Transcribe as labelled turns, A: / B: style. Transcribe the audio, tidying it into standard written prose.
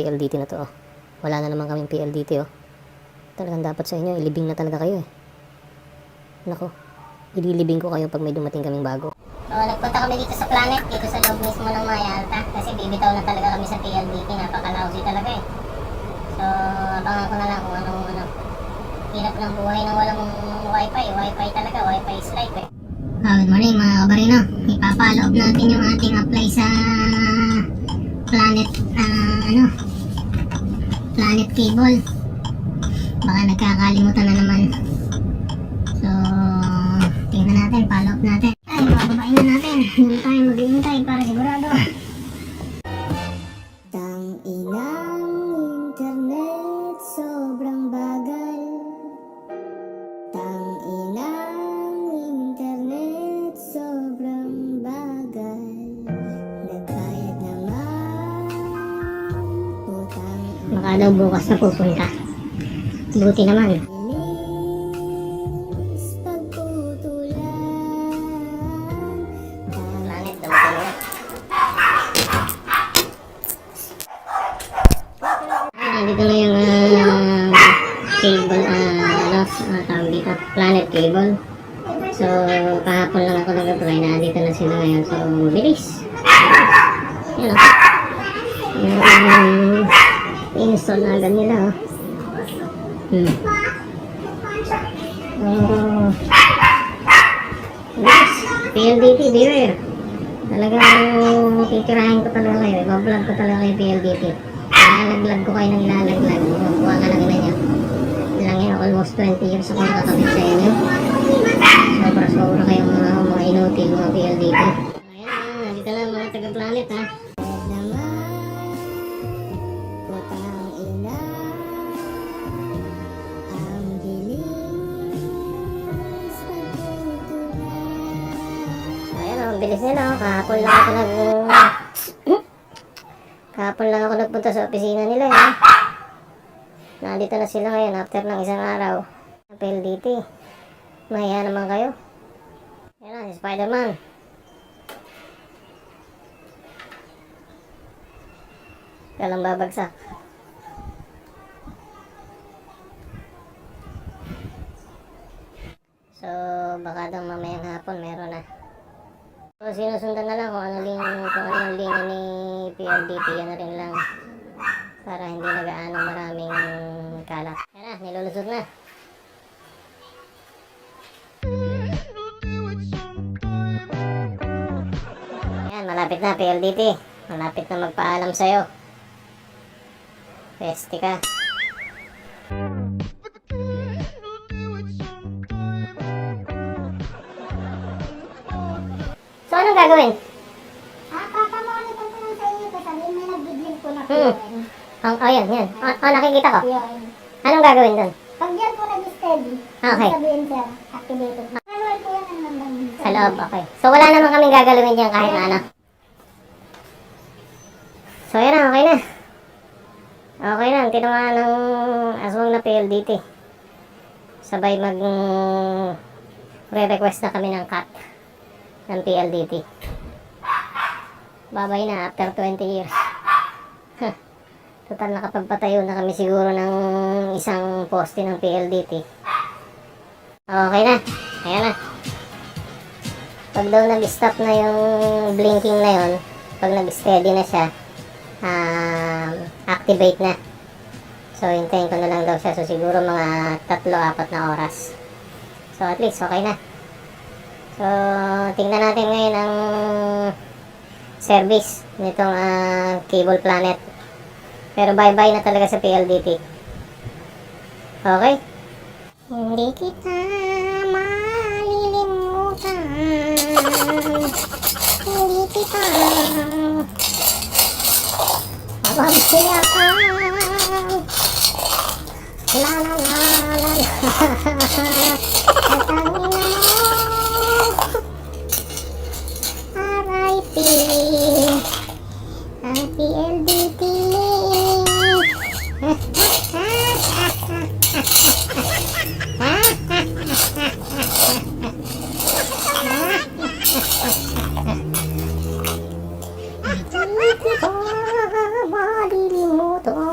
A: PLDT na to. Oh. Wala na naman kaming PLDT. Oh. Talagang dapat sa inyo, ilibing na talaga kayo eh. Nako, ililibing ko kayo pag may dumating kaming bago.
B: So, nagpunta kami dito sa Planet, dito sa loob mismo ng Maya Alta. Kasi bibitaw na talaga kami sa PLDT. Napaka-lousy talaga eh. So, abangan ko na lang kung anong hirap ng buhay na walang wifi. Wifi talaga, wifi is life eh. Good morning mga kabarino. Ipapaloob natin yung ating apply sa Planet, Planet cable. Baka nagkakalimutan na naman. So, tingnan natin, follow-up natin. Ay, bababain na natin. Hindi tayo maghihintay para sigurado. Tang inang internet, sobrang bagal. Tang inang internet, sobrang bagal. Nagbayad naman, putang ina. Baka daw bukas na pupunta. Buti naman. Dito na yung cable, tawag dito, Planet cable. So, kahapon lang ako nag-apply na dito na sila ngayon. So, bilis. Yan o. Install na agad nila o. Bilis. PLDT, beware. Talagang titirahin ko talaga kayo. Ibablog ko talaga kayo PLDT. Ilalaglag ko kayo ng ilalaglag. Kuha ka lang ina nyo. Ilang yan, almost 20 years ako nakakabit sa inyo. Sobra kayong mga inutil, mga PLDT. Ayan, dito na mga taga-Planet ha. Ayan, ang bilis nila. Kahapon lang ako nagpunta sa opisina nila eh. Nandito na sila ngayon after ng isang araw. PLDT. Mahiya naman kayo. Yan na, si Spider-Man. Walang babagsak. So, baka daw mamayang hapon meron na. So, sinusundan na lang kung anong linya ni PLDT, yan na rin lang para hindi nagaanong maraming kalat. Yan na, nilulusot na. Yan, malapit na PLDT. Malapit na magpaalam sa'yo. Peste ka. So, anong gagawin?
C: Papamonitor ko lang sa inyo ito. Sabihin mo nag-bigling ko na po.
B: Yan. Nakikita ko.
C: Yun.
B: Anong gagawin doon?
C: Pag yan po nag-steady,
B: Okay.
C: sabihin sir, activated. Manual po yan ang nandang.
B: Sa loob, okay. So, wala naman kaming gagalawin dyan kahit na ano. So, yan na, okay na. Okay na, tinamaan ng aswang na PLDT. Sabay re-request na kami ng cut ng PLDT. Babay na after 20 years. Total nakapagpatayo na kami siguro ng isang poste ng PLDT. Okay na. Ayan na. Pag daw nag-stop na yung blinking na yon, pag nag-steady na siya, activate na. So, hintayin ko na lang daw siya. So, siguro mga 3-4 na oras. So, at least okay na. So, tingnan natin ngayon ang service nitong Cable Planet. Pero bye-bye na talaga sa PLDT. Okay? Hindi kita malilimutan. Hindi kita mapapasiyakan. La la la la la. R.I.P. ang PLDT. Hindi kita malilimutan.